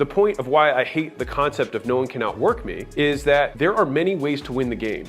The point of why I hate the concept of no one can outwork me is that there are many ways to win the game.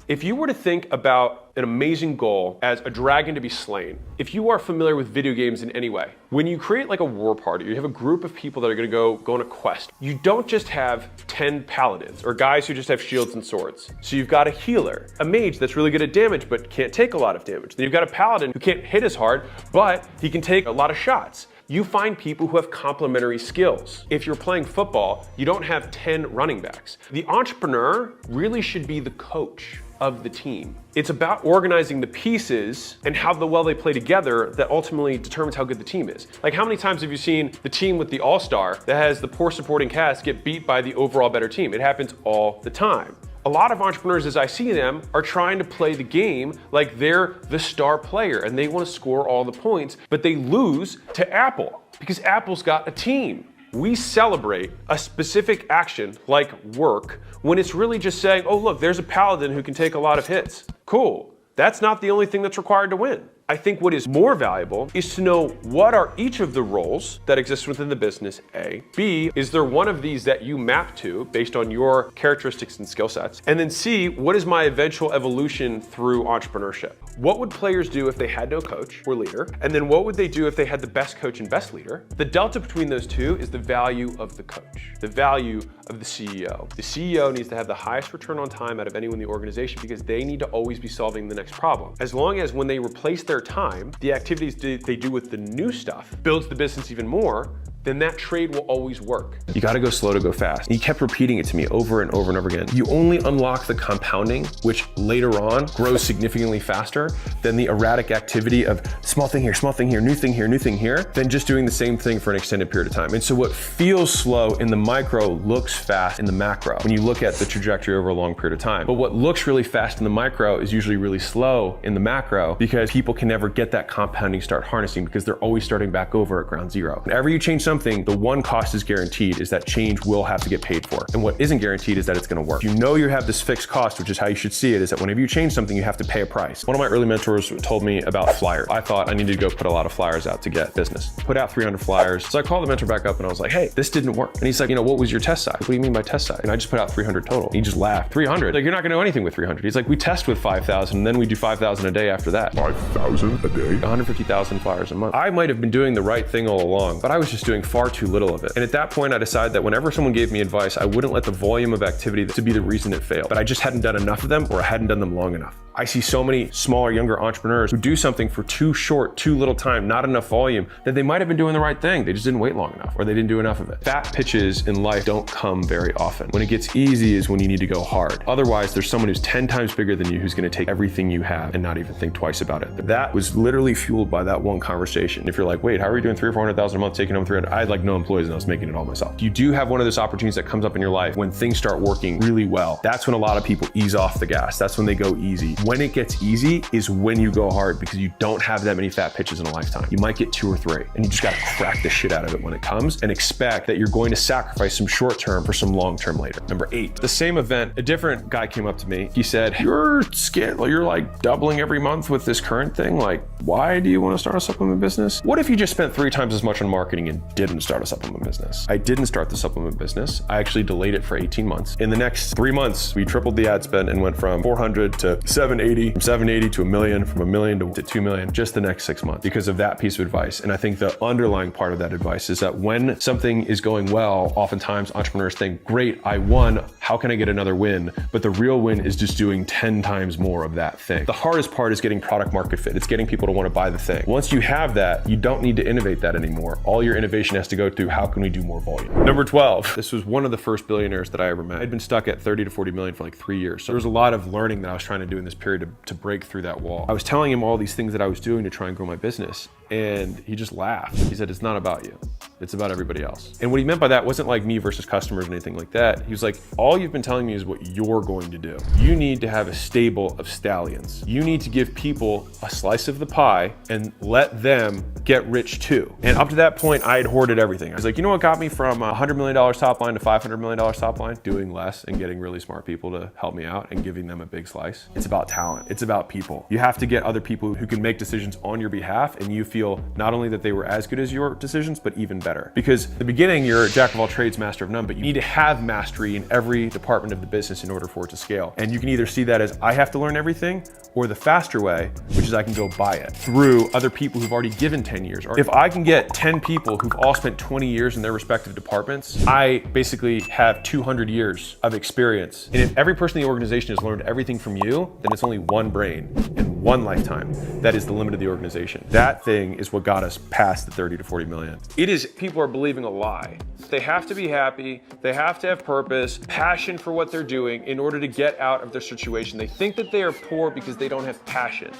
If you were to think about an amazing goal as a dragon to be slain, if you are familiar with video games in any way, when you create like a war party, you have a group of people that are gonna go on a quest. You don't just have 10 paladins or guys who just have shields and swords. So you've got a healer, a mage that's really good at damage but can't take a lot of damage. Then you've got a paladin who can't hit as hard, but he can take a lot of shots. You find people who have complementary skills. If you're playing football, you don't have 10 running backs. The entrepreneur really should be the coach of the team. It's about organizing the pieces and how well they play together that ultimately determines how good the team is. Like, how many times have you seen the team with the all-star that has the poor supporting cast get beat by the overall better team? It happens all the time. A lot of entrepreneurs, as I see them, are trying to play the game like they're the star player and they want to score all the points, but they lose to Apple because Apple's got a team. We celebrate a specific action like work when it's really just saying, oh look, there's a paladin who can take a lot of hits. Cool. That's not the only thing that's required to win. I think what is more valuable is to know what are each of the roles that exist within the business, A. B, is there one of these that you map to based on your characteristics and skill sets? And then C, what is my eventual evolution through entrepreneurship? What would players do if they had no coach or leader? And then what would they do if they had the best coach and best leader? The delta between those two is the value of the coach, the value of the CEO. The CEO needs to have the highest return on time out of anyone in the organization because they need to always be solving the next problem. As long as when they replace their time, the activities they do with the new stuff builds the business even more, then that trade will always work. You gotta go slow to go fast. He kept repeating it to me over and over and over again. You only unlock the compounding, which later on grows significantly faster than the erratic activity of small thing here, new thing here, than just doing the same thing for an extended period of time. And so what feels slow in the micro looks fast in the macro when you look at the trajectory over a long period of time. But what looks really fast in the micro is usually really slow in the macro because people can never get that compounding start harnessing because they're always starting back over at ground zero. Whenever you change something, the one cost is guaranteed is that change will have to get paid for. And what isn't guaranteed is that it's gonna work. You know you have this fixed cost, which is how you should see it, is that whenever you change something, you have to pay a price. One of my early mentors told me about flyers. I thought I needed to go put a lot of flyers out to get business. Put out 300 flyers. So I called the mentor back up and I was like, hey, this didn't work. And he's like, what was your test size? What do you mean by test size? And I just put out 300 total. And he just laughed. 300? Like, you're not gonna do anything with 300. He's like, we test with 5,000 and then we do 5,000 a day after that. 5,000 a day? 150,000 flyers a month. I might have been doing the right thing all along, but I was just doing far too little of it. And at that point, I decided that whenever someone gave me advice, I wouldn't let the volume of activity to be the reason it failed. But I just hadn't done enough of them or I hadn't done them long enough. I see so many smaller, younger entrepreneurs who do something for too short, too little time, not enough volume, that they might have been doing the right thing. They just didn't wait long enough or they didn't do enough of it. Fat pitches in life don't come very often. When it gets easy is when you need to go hard. Otherwise, there's someone who's 10 times bigger than you who's gonna take everything you have and not even think twice about it. That was literally fueled by that one conversation. If you're like, wait, how are you doing 300,000 or 400,000 a month, taking home 300? I had like no employees and I was making it all myself. You do have one of those opportunities that comes up in your life when things start working really well. That's when a lot of people ease off the gas. That's when they go easy. When it gets easy is when you go hard because you don't have that many fat pitches in a lifetime. You might get 2 or 3 and you just gotta crack the shit out of it when it comes and expect that you're going to sacrifice some short term for some long term later. Number 8, the same event, a different guy came up to me. He said, you're like doubling every month with this current thing. Like, why do you want to start a supplement business? What if you just spent 3 times as much on marketing and didn't start a supplement business? I didn't start the supplement business. I actually delayed it for 18 months. In the next 3 months, we tripled the ad spend and went from 400 to 780, from 780 to $1 million, from $1 million to $2 million, just the next 6 months because of that piece of advice. And I think the underlying part of that advice is that when something is going well, oftentimes entrepreneurs think, great, I won, how can I get another win? But the real win is just doing 10 times more of that thing. The hardest part is getting product market fit. It's getting people to want to buy the thing. Once you have that, you don't need to innovate that anymore. All your innovation has to go through how can we do more volume. Number 12, this was one of the first billionaires that I ever met. I'd been stuck at 30 to 40 million for like 3 years. So there was a lot of learning that I was trying to do in this period to break through that wall. I was telling him all these things that I was doing to try and grow my business. And he just laughed. He said, it's not about you. It's about everybody else. And what he meant by that wasn't like me versus customers or anything like that. He was like, all you've been telling me is what you're going to do. You need to have a stable of stallions. You need to give people a slice of the pie and let them get rich too. And up to that point, I had hoarded everything. I was like, you know what got me from $100 million top line to $500 million top line? Doing less and getting really smart people to help me out and giving them a big slice. It's about talent. It's about people. You have to get other people who can make decisions on your behalf and you feel feel not only that they were as good as your decisions, but even better. Because in the beginning, you're a jack of all trades, master of none, but you need to have mastery in every department of the business in order for it to scale. And you can either see that as I have to learn everything, or the faster way, which is I can go buy it through other people who've already given 10 years. Or if I can get 10 people who've all spent 20 years in their respective departments, I basically have 200 years of experience. And if every person in the organization has learned everything from you, then it's only one brain and one lifetime. That is the limit of the organization. That thing is what got us past the 30 to 40 million. It is, people are believing a lie. They have to be happy, they have to have purpose, passion for what they're doing in order to get out of their situation. They think that they are poor because they don't have passion.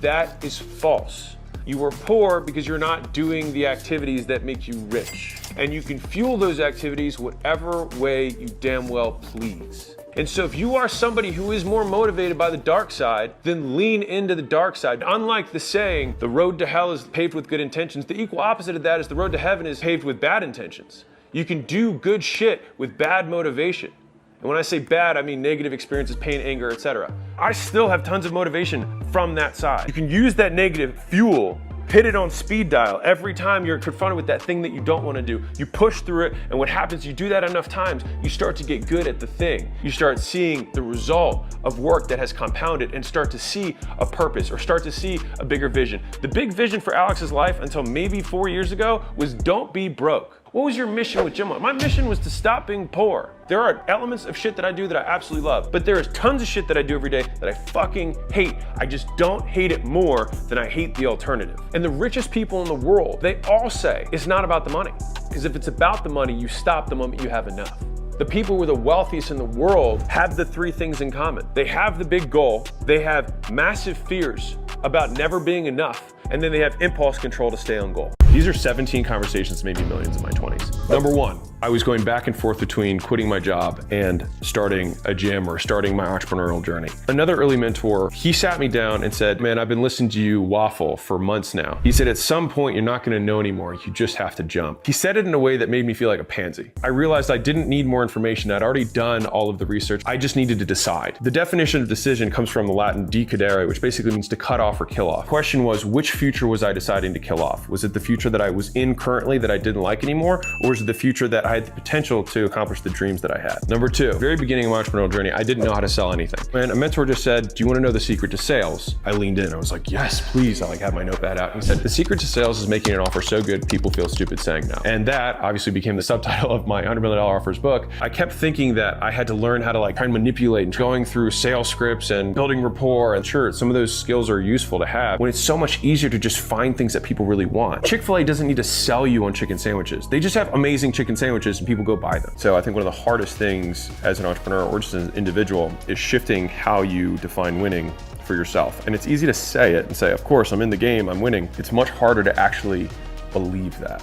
That is false. You are poor because you're not doing the activities that make you rich. And you can fuel those activities whatever way you damn well please. And so if you are somebody who is more motivated by the dark side, then lean into the dark side. Unlike the saying, the road to hell is paved with good intentions, the equal opposite of that is the road to heaven is paved with bad intentions. You can do good shit with bad motivation. And when I say bad, I mean negative experiences, pain, anger, etc. I still have tons of motivation from that side. You can use that negative fuel, hit it on speed dial every time you're confronted with that thing that you don't want to do. You push through it, and what happens, you do that enough times, you start to get good at the thing. You start seeing the result of work that has compounded and start to see a purpose or start to see a bigger vision. The big vision for Alex's life until maybe 4 years ago was don't be broke. What was your mission with Gym One? My mission was to stop being poor. There are elements of shit that I do that I absolutely love, but there is tons of shit that I do every day that I fucking hate. I just don't hate it more than I hate the alternative. And the richest people in the world, they all say it's not about the money. Because if it's about the money, you stop the moment you have enough. The people who are the wealthiest in the world have the three things in common. They have the big goal, they have massive fears about never being enough, and then they have impulse control to stay on goal. These are 17 conversations, maybe millions in my 20s. Number one, I was going back and forth between quitting my job and starting a gym or starting my entrepreneurial journey. Another early mentor, he sat me down and said, man, I've been listening to you waffle for months now. He said, at some point, you're not gonna know anymore. You just have to jump. He said it in a way that made me feel like a pansy. I realized I didn't need more information. I'd already done all of the research. I just needed to decide. The definition of decision comes from the Latin decadere, which basically means to cut off or kill off. The question was, which future was I deciding to kill off? Was it the future that I was in currently that I didn't like anymore? Or was it the future that I had the potential to accomplish the dreams that I had? Number two, very beginning of my entrepreneurial journey, I didn't know how to sell anything. And a mentor just said, do you want to know the secret to sales? I leaned in. I was like, yes, please. I had my notepad out. And he said, the secret to sales is making an offer so good people feel stupid saying no. And that obviously became the subtitle of my $100 million offers book. I kept thinking that I had to learn how to try and manipulate and going through sales scripts and building rapport. And sure, some of those skills are useful to have when it's so much easier to just find things that people really want. Chick-fil-A doesn't need to sell you on chicken sandwiches. They just have amazing chicken sandwiches and people go buy them. So I think one of the hardest things as an entrepreneur or just as an individual is shifting how you define winning for yourself. And it's easy to say it and say, of course, I'm in the game, I'm winning. It's much harder to actually believe that.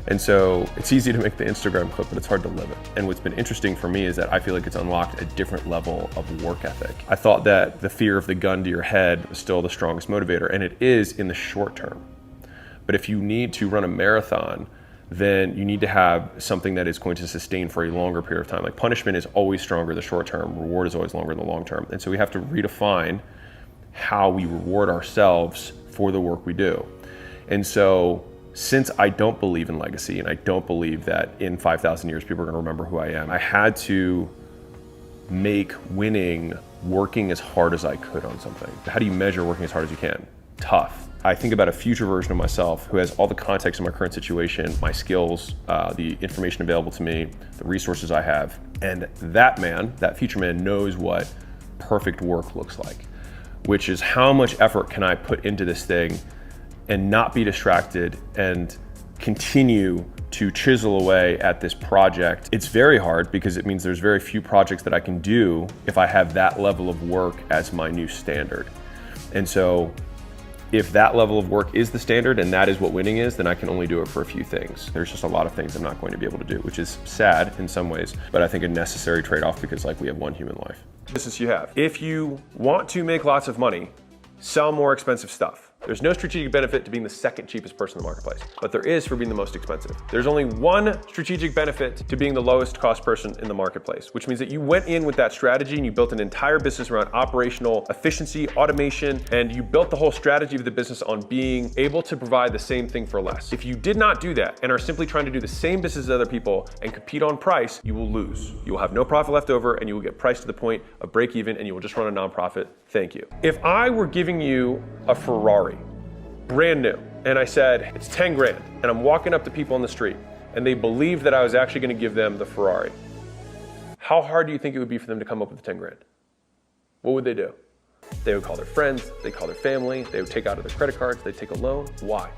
And so it's easy to make the Instagram clip, but it's hard to live it. And what's been interesting for me is that I feel like it's unlocked a different level of work ethic. I thought that the fear of the gun to your head was still the strongest motivator, and it is in the short term. But if you need to run a marathon, then you need to have something that is going to sustain for a longer period of time. Like punishment is always stronger in the short term, reward is always longer in the long term. And so we have to redefine how we reward ourselves for the work we do. And so since I don't believe in legacy and I don't believe that in 5,000 years people are gonna remember who I am, I had to make winning working as hard as I could on something. How do you measure working as hard as you can? Tough. I think about a future version of myself who has all the context of my current situation, my skills, the information available to me, the resources I have. And that man, that future man, knows what perfect work looks like, which is how much effort can I put into this thing and not be distracted and continue to chisel away at this project. It's very hard because it means there's very few projects that I can do if I have that level of work as my new standard. And so if that level of work is the standard and that is what winning is, then I can only do it for a few things. There's just a lot of things I'm not going to be able to do, which is sad in some ways, but I think a necessary trade-off because we have one human life. Business you have. If you want to make lots of money, sell more expensive stuff. There's no strategic benefit to being the second cheapest person in the marketplace, but there is for being the most expensive. There's only one strategic benefit to being the lowest cost person in the marketplace, which means that you went in with that strategy and you built an entire business around operational efficiency, automation, and you built the whole strategy of the business on being able to provide the same thing for less. If you did not do that and are simply trying to do the same business as other people and compete on price, you will lose. You will have no profit left over and you will get priced to the point of break even and you will just run a nonprofit. Thank you. If I were giving you a Ferrari, brand new, and I said, it's 10 grand, and I'm walking up to people on the street, and they believed that I was actually gonna give them the Ferrari, how hard do you think it would be for them to come up with the 10 grand? What would they do? They would call their friends, they'd call their family, they would take out of their credit cards, they'd take a loan. Why?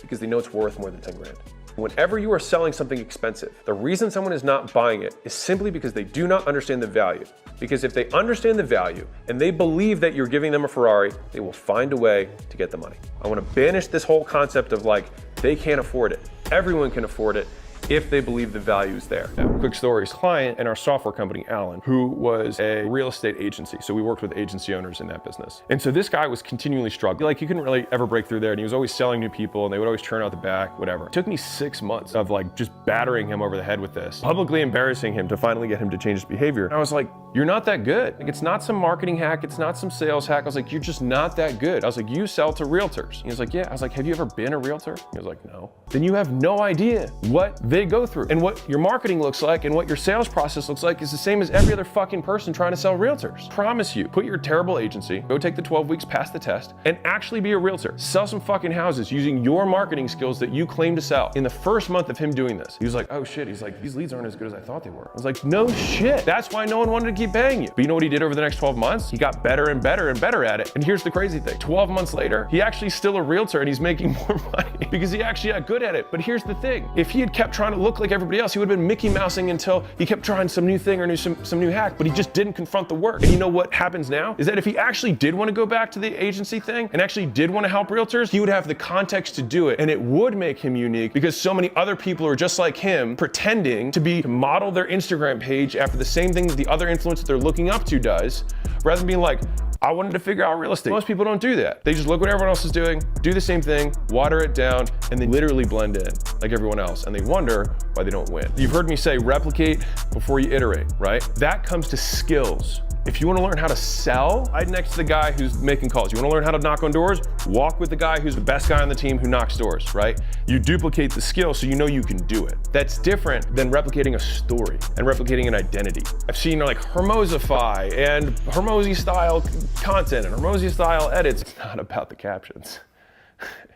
Because they know it's worth more than 10 grand. Whenever you are selling something expensive, the reason someone is not buying it is simply because they do not understand the value. Because if they understand the value and they believe that you're giving them a Ferrari, they will find a way to get the money. I want to banish this whole concept of like, they can't afford it. Everyone can afford it if they believe the value is there. Now, quick story, client in our software company, Alan, who was a real estate agency. So we worked with agency owners in that business. And so this guy was continually struggling. Like he couldn't really ever break through there and he was always selling new people and they would always churn out the back, whatever. It took me 6 months of like just battering him over the head with this, publicly embarrassing him to finally get him to change his behavior. And I was like, you're not that good. Like it's not some marketing hack, it's not some sales hack. I was like, you're just not that good. I was like, you sell to realtors. He was like, yeah. I was like, have you ever been a realtor? He was like, no. Then you have no idea what they go through. And what your marketing looks like and what your sales process looks like is the same as every other fucking person trying to sell realtors. Promise you, quit your terrible agency, go take the 12 weeks, pass the test, and actually be a realtor. Sell some fucking houses using your marketing skills that you claim to sell. In the first month of him doing this, he was like, oh shit, he's like, these leads aren't as good as I thought they were. I was like, no shit. That's why no one wanted to keep paying you. But you know what he did over the next 12 months? He got better and better and better at it. And here's the crazy thing. 12 months later, he actually is still a realtor and he's making more money because he actually got good at it. But here's the thing. If he had kept trying to look like everybody else, he would have been Mickey Mousing until he kept trying some new thing or some new hack, but he just didn't confront the work. And you know what happens now? Is that if he actually did want to go back to the agency thing and actually did want to help realtors, he would have the context to do it. And it would make him unique because so many other people are just like him pretending to model their Instagram page after the same thing that the other influencer they're looking up to does, rather than being like, I wanted to figure out real estate. Most people don't do that. They just look what everyone else is doing, do the same thing, water it down, and they literally blend in like everyone else. And they wonder why they don't win. You've heard me say replicate before you iterate, right? That comes to skills. If you want to learn how to sell, hide next to the guy who's making calls. You want to learn how to knock on doors? Walk with the guy who's the best guy on the team who knocks doors, right? You duplicate the skill so you know you can do it. That's different than replicating a story and replicating an identity. I've seen like Hormozify and Hormozi style content and Hormozi style edits. It's not about the captions.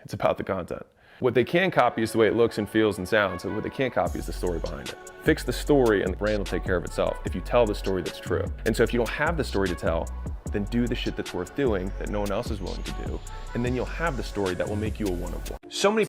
It's about the content. What they can copy is the way it looks and feels and sounds, and what they can't copy is the story behind it. Fix the story and the brand will take care of itself if you tell the story that's true. And so if you don't have the story to tell, then do the shit that's worth doing that no one else is willing to do, and then you'll have the story that will make you a one of one. So many